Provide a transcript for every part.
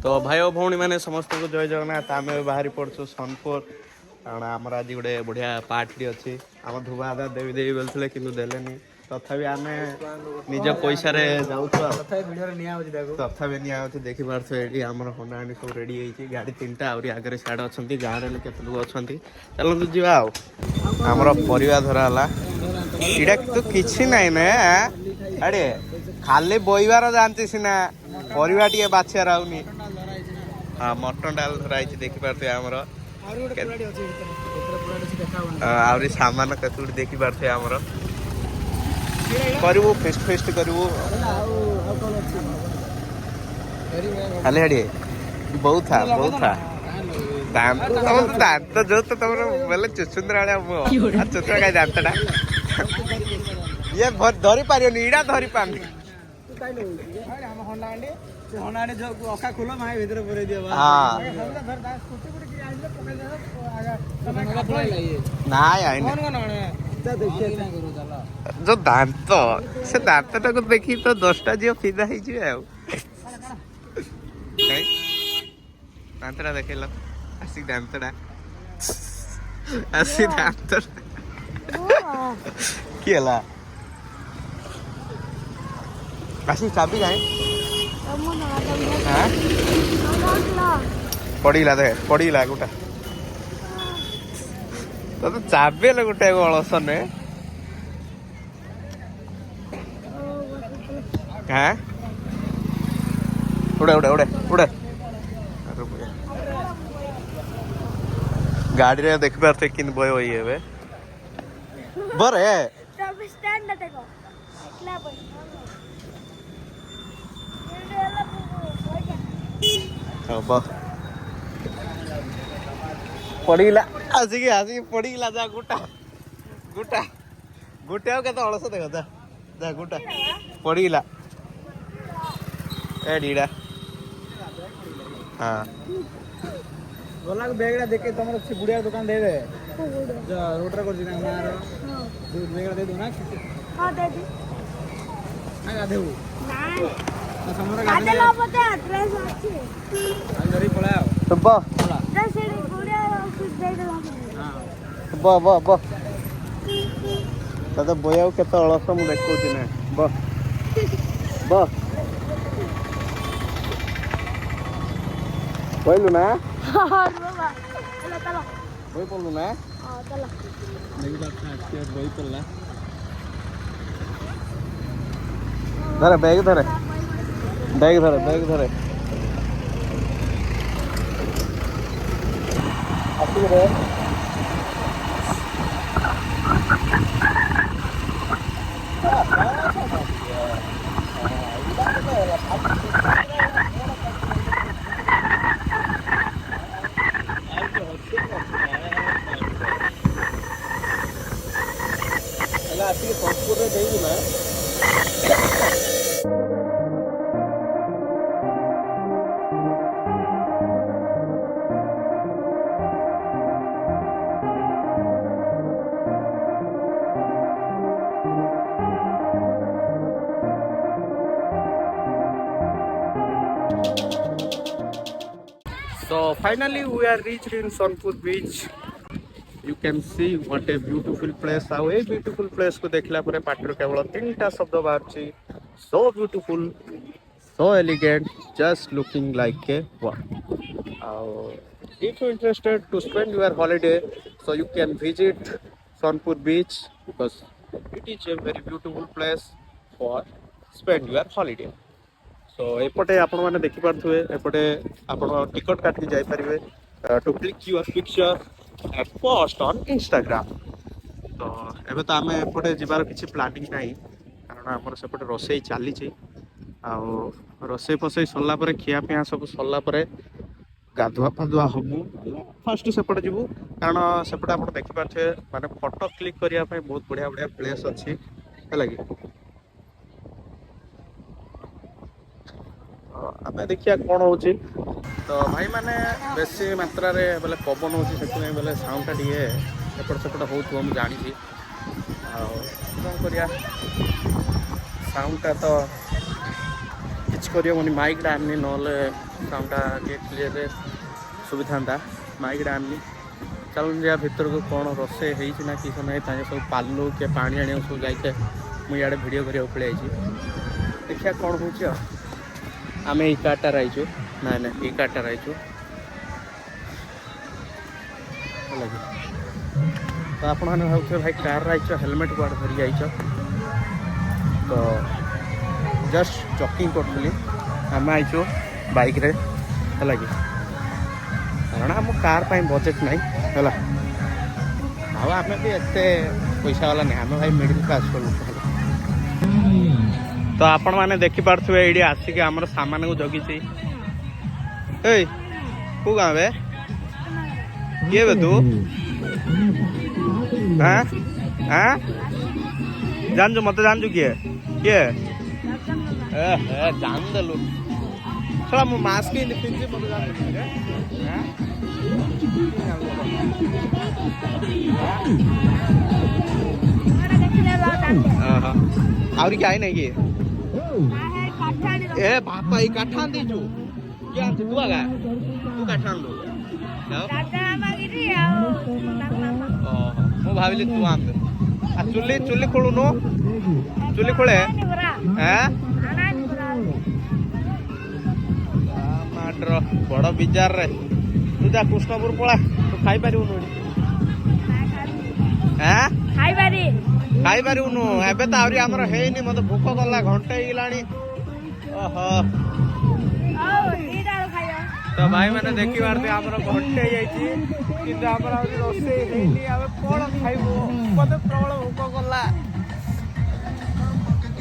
तो भाई और भौणी मैंने समस्त को जय जगन्नाथ आम बाहरी पड़ू सोनपुर कारण आमर आज गोटे बढ़िया पार्टी अच्छी आम धुआ आधा देवी देवी बोलते कि देलेनी तथापि आम निज पैसा जाऊँ तथापि निया देखी पार्थ ये आम हंडाणी सब रेडी होती गाड़ी 3टा आहरी आगे साइड अच्छा गाँव में केत लोग अच्छा चलतु जा आमर परिवा धराला इटा तो किसी नाई ना अरे खाली बोईबार जानती सीना परिवा टे बाछियार आउनी हाँ मटन डाल धराई देखी पार्थे आमर आहरी सामान कतुड़ी देखी पार्थे आमर करू फेस्ट फेस्ट करू खाली हाड़ी बहुत था दांत जो तो तुम बोले चुचुंदर चुचुरा का दांतटा ये धरी पार इड़ा धरी पानी जो दांत से दांत टाक देखी तो 10टा झील फिदा हो दांतटा देखेल आसिक दांतटा आसिक दांत किए आसिक चाबी जाए पड़ीला देख पड़ीला गोटा तो चाबी गोटे अलसन हाँ उड़े उड़े उड़े उड़े गाड़ी रे देख पारे कि बय ये बरे पड़ीला आसिक आसिक पड़ीला जा गोटा गोटा गोटे के अलस देख जा जा गोटा पड़ीला एडीडा हाँ गला बैगड़ा देखे तुम से बुढ़िया दुकान दे दे जो रोटर कर दिना मार दूध बैगड़ा दे दो ना हां दे दी ना गाधे हो नहीं ना समरा गाधे ला पते एड्रेस अछि अंदर ही पळाओ तो बा ड्रेस से बुढ़िया कुछ दे दे हां बा बा बा दादा बोयाव केत अलस मु देखौ दिने बा बा बोलू ना हां बाबा चलो चलो बोई पड़लू ना हां चलो नहीं बात था आज बोई पड़ला धरे बैग धरे आती रे आती संपूर्ण देगी ना So finally we are reached in Sonpur beach. You can see what a beautiful place. How a beautiful place को देखला परे पाटर केवल 3टा शब्द बाहरची. So beautiful, so elegant, just looking like a wow. If you interested to spend your holiday, so you can visit Sonpur beach because it is a very beautiful place for spend your holiday. So एपटे आपण माने देखि पारथुए एपटे आपण ticket काटि जाय परिबे to click your picture and post on Instagram. तो एबे तो आमे एपटे जिबार किछि प्लानिंग नाही कारण हमर सेपटे रोसई चाली छि आ रोसई फसई सल्ला परे खिया पिया सब सल्ला परे गाधुआ फाधुआ हबु फर्स्ट सेपटे जिवु कारण सेपटे आपण देखि पारथे माने फोटो क्लिक करिया पय बहुत बढ़िया बढ़िया प्लेस अछि हला कि आम देखिया कौन हो तो भाई मैंने बेसी मात्रा रे बोले पवन हो बोले साउंडटा टे एपट सेपट हो जानी कौन करिया साउंडटा तो किछ करियो मनी माइक आनी ना साउंडा क्लियर सुविधा माइक आनी चल जा भितर को कौन रोसे ना कि सब पालू के पानी आने सब जाए मुझे भिडियो कर पड़े देखिए कौन हो आम ई कार्टार आईचु ना ना ई कार्टार आईचु तो आप भावुए भाई कार आईच हेलमेट गुआड़ धरिक आईच तो जस्ट जॉकिंग करी आम आईचु बाइक रे है कि कारण आम कार बजेट नहीं है आम भी एत पैसा वाला नहीं आम भाई मिडिल क्लास लोग तो आपण मैंने देखिपे ये आसिक आम सामान को जगी कौ गाँव बे किए बे तू हाँ हाँ जानजु मत जानजु किए किए जान देलु थोड़ा मो मास्क ही पिंधि मत जान आहरी क्या नहीं कि ए बापा ये काठा दीचु क्या तू आगा तू काठा लो मु भाविली तू आम चुली चुली खोलुनु चुली खोले माटर बड़ बिजार रे तू जा कृष्णपुर पला तू खाई पारिबुनु खाई पारिबुनु एबे तो आवरी हमर हेइनी मते भूख गला घंटे हिलानी ओहो तो भाई मैंने देखी बार आमर घंटे कि रोसे कौन खाइबू मत प्रबल भोक गला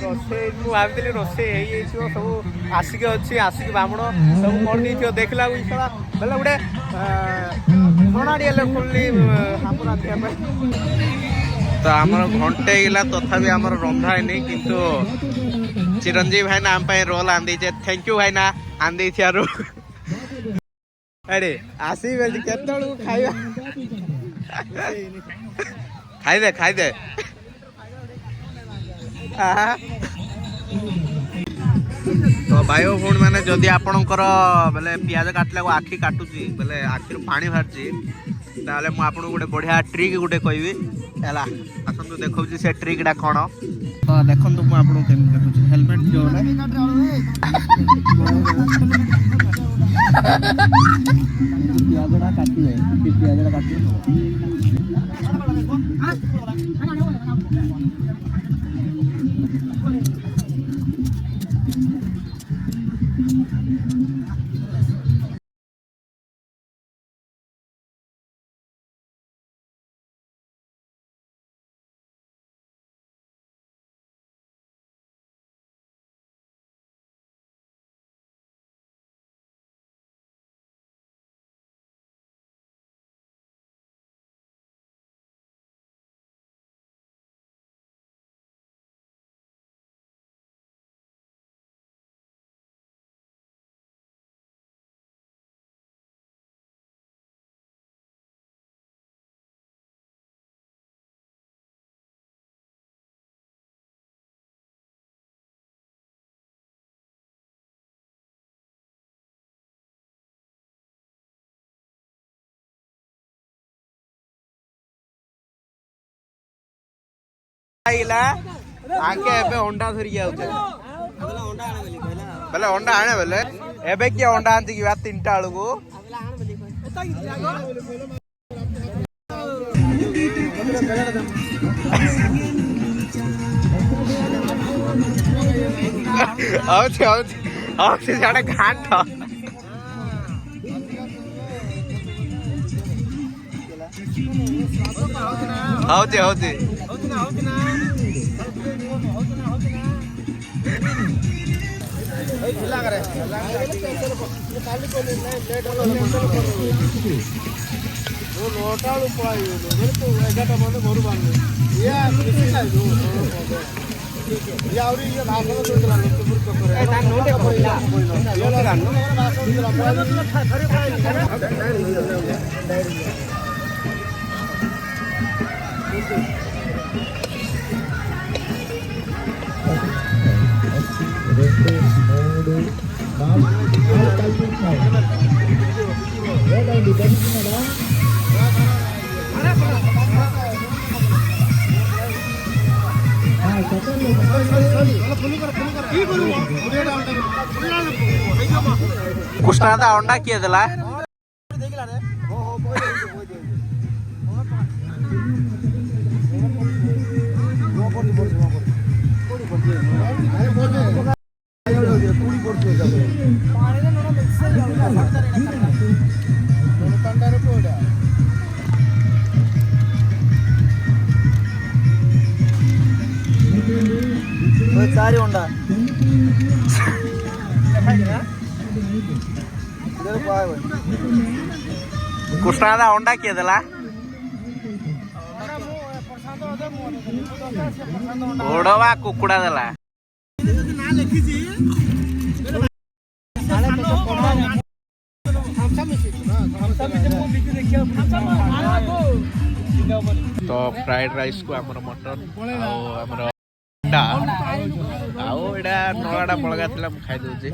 रोसे भावी रोसे सब आसिक अच्छी आसिक बामण सब कर देखला बेले गोटे प्रणाड़ी खोलली हापुरा तो आमर घंटे गला तथापि आमर रंधा है किंतु चिरंजीवी भाई ना आम रोल आंदी थैंक यू भाई ना आंदी अरे आसी बेल केत खाइबा खाई दे तो भाई भौणी मैंने जदि आपणकर बेले पियाज काटला को आखि काटुची बेले आखिर पानी बाहर ताले मु आपन गोटे बढ़िया ट्रिक गोटे कहबी हैला आसंतु देखौची से ट्रिक डा कोन तो देखंतु मु आपन केम देखौची हेलमेट जो ना पियाजड़ा काटी है पियाजड़ा काटी आके एबे अंडा धरि जाउते बेले अंडा आने बेले एबे के अंडा आंती कि बात तीनटा आलू को आउचे जाडे घाट आउचे କୃଷ୍ଣଦା ଅଣ୍ଡା କିଏ ଦେଲା? चारि अंडा କୃଷ୍ଣଦା ଅଣ୍ଡା କିଏ ଦେଲା? ଘୋଡବା କୁକୁଡ଼ା ଦେଲା। ତ ଫ୍ରାଏଡ ରାଇସ୍ କୁ ଆମର ମଟନ ଆଉ ଆମର ଅଣ୍ଡା ଆଉ ଏଇଟା ନଳାଟା ବଳଗା ଥିଲା ମୁଁ ଖାଇଦଉଛି।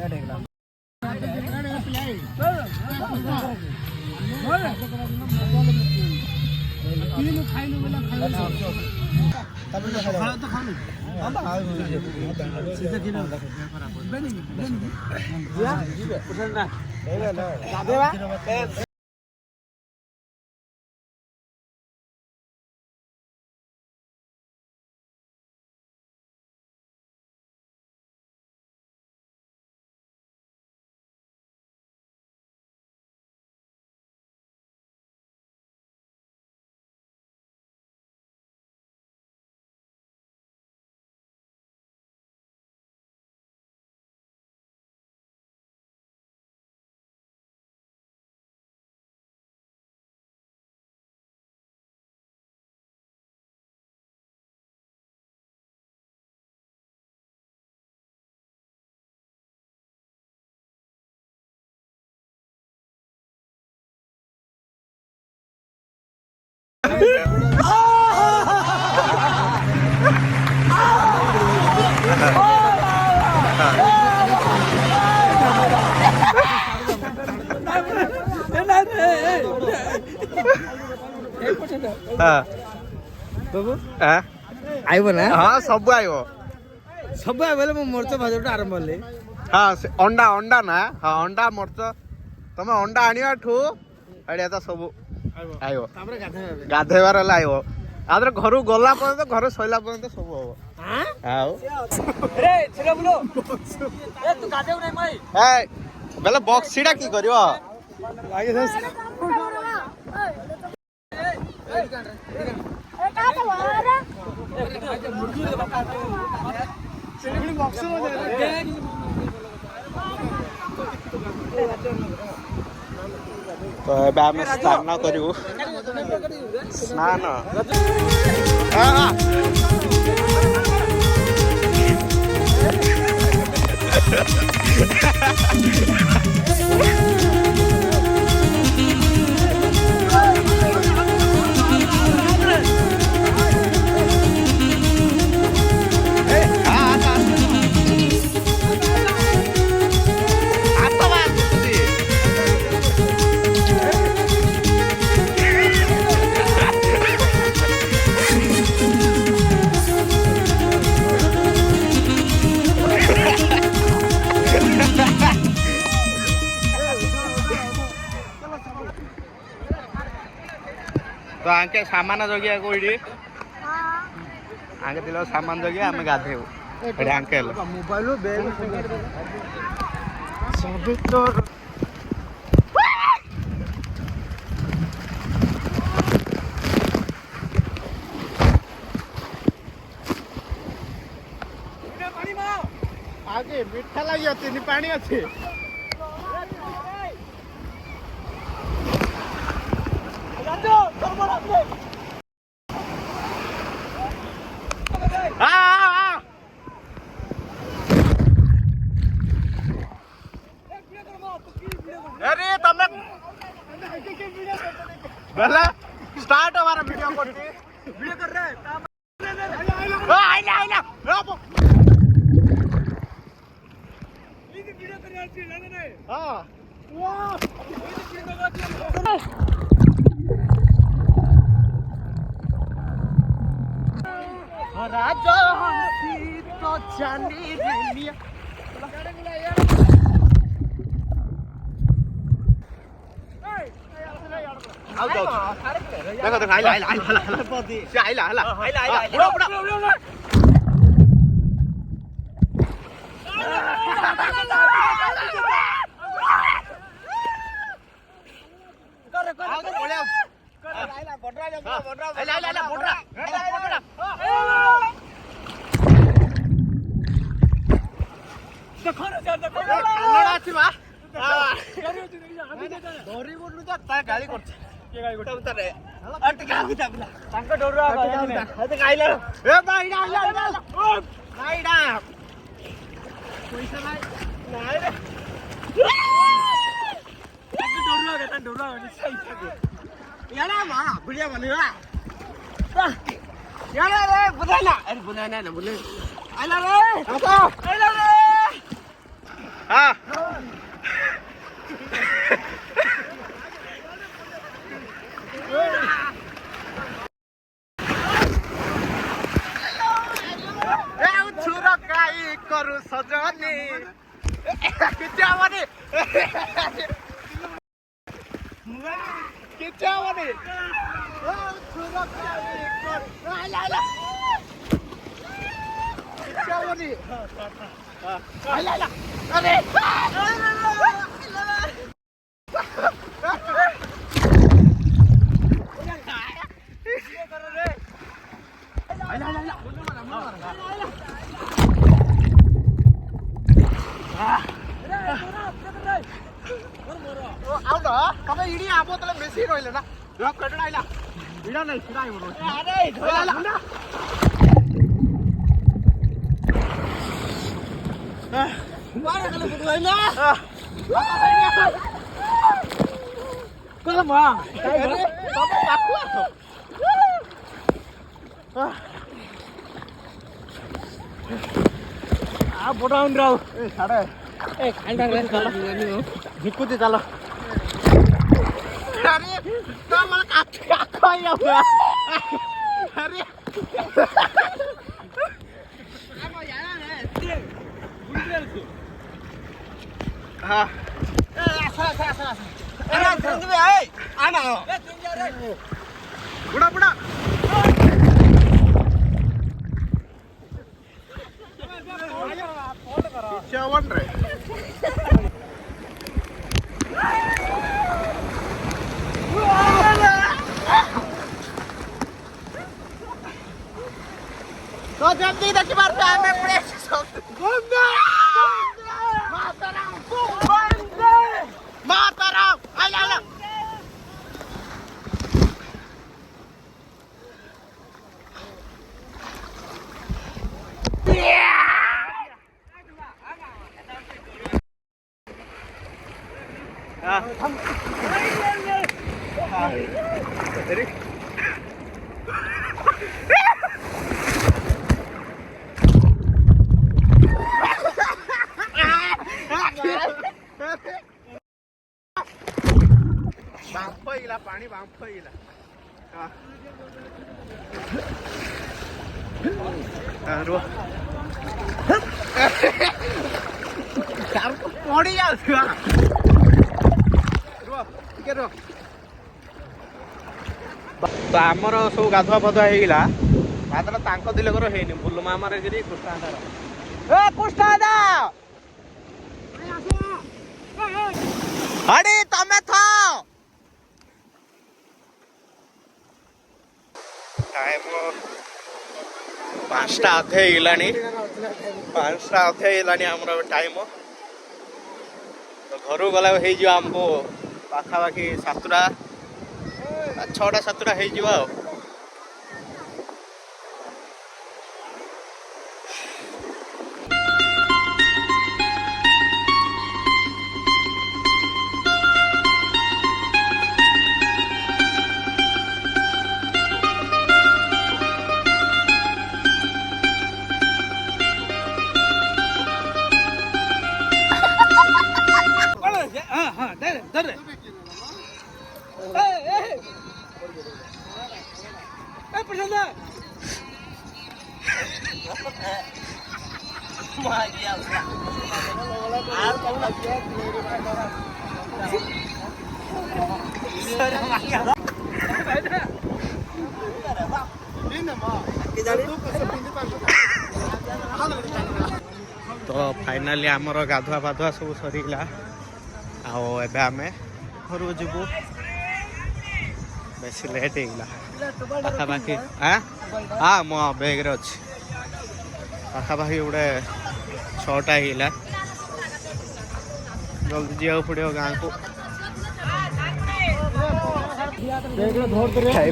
आइब ना हाँ सब आइब सब आइबले मो मर्च भाजटा आरंभ हेले हाँ अंडा अंडा ना हाँ अंडा मर्च तमे अंडा आनिया ठू एडिया तो सब आइब गाधेबार हेला आइब आदर घर गला पर्यंत घर सैला पर्यंत सब हम आउ रे छिरा बोलो ए तू गादेउ नै मई ए बेले बॉक्स सीडा की करियो लागे दस तो ଏବେ ଆମେ ସ୍ନାନ କରିବୁ ସ୍ନାନ तो आंके सामान जगिया कोइडी आंके दिलो सामान जगिया हमें गाधेउ एडे आंके मोबाइल बैग सब तो आगे मीठा लगी होती पानी अच्छी अरे तमे बेला स्टार्ट हमारा वीडियो करती वीडियो कर रहे आइला आइला हाँ राजा हंसी तो जानी दुनिया आओ जाओ देखो देखो आइला आइला आइला से आइला आइला आइला आइला बुड़ा बुड़ा ଗାଳି କରୁଛି କିଏ ଗାଳି କରୁଛି ତାରେ ଟିକେ ଆଗୁତା ପିଲା ତାଙ୍କ ଡର ଆଇଲା ଏ ଭାଇଡା ଆଇଲା ଭାଇଡା ପଇସା ନାଇଁ ନାଇଁ ରେ ତାଙ୍କ ଡର ନିଶ୍ଚୟ याला मा बुलिया बनेगा याला रे बुलाना अरे बुलाना ना बुले आला रे आता आला रे हां ए छुरा काई करू सजनी किचा माने किच्यावने किच्यावने अरे तपाईँ इडी आबो तले बेसी रहिले ना ड्रप कटडा आइला इडा नै सिधा आइमो अरे धोला मारे कले पुगु हैन कले मा अरे तपाईँ पाखु आ बोटाउन राउ ए छाडे ए खाइडा रे चल झिकुती चल अरे तो मला काका येऊ अरे हां ए असा अरे संजय ए आना ए संजय रे बुडा बुडा चवन रे तो जब दी देखी बार पे हमें पड़े बंदे मातरम बंदे मातरम आइला आइला अरे बांफइला पानी बांफइला रो कार को पड़ी जाउछा रो के रो तो आमर सब गाधुआ फधुआ होगा मात्र तांको दिलकर ହେଇନି बुलमा मारे गिरी कुष्ठादार ए कुष्ठादा अरे तमे था टाइम 5टा अधे ହେଇଲାଣି 5ଟା अधे ହେଇଲାଣି ଆମର टाइम तो घरु गला ହେଇ जियो हमको पाखा बाकी 7टा 6टा 7टा ହେଇ जियो प्रशांत तो फाइनाली आमर गाधुआ पाधुआ सब सरीगला आबे आम घर जीवु बेस लेट होगा पाखापाखि हाँ मो बैग्रे अच्छी पाखापाखि गोटे 6टा होगा जल्दी जाओ पड़ो गाँ को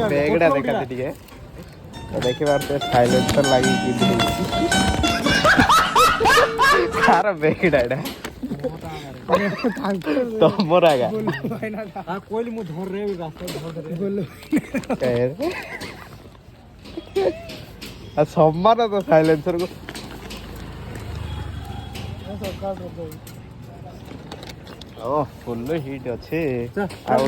बैगटा देखते टे देखी पारे साइलेंसर लगी कार बैगटा तुमर आगा कोई मु धर रे रास्ता सम्मान तो साइलेंसर को फुल हिट अच्छे आउ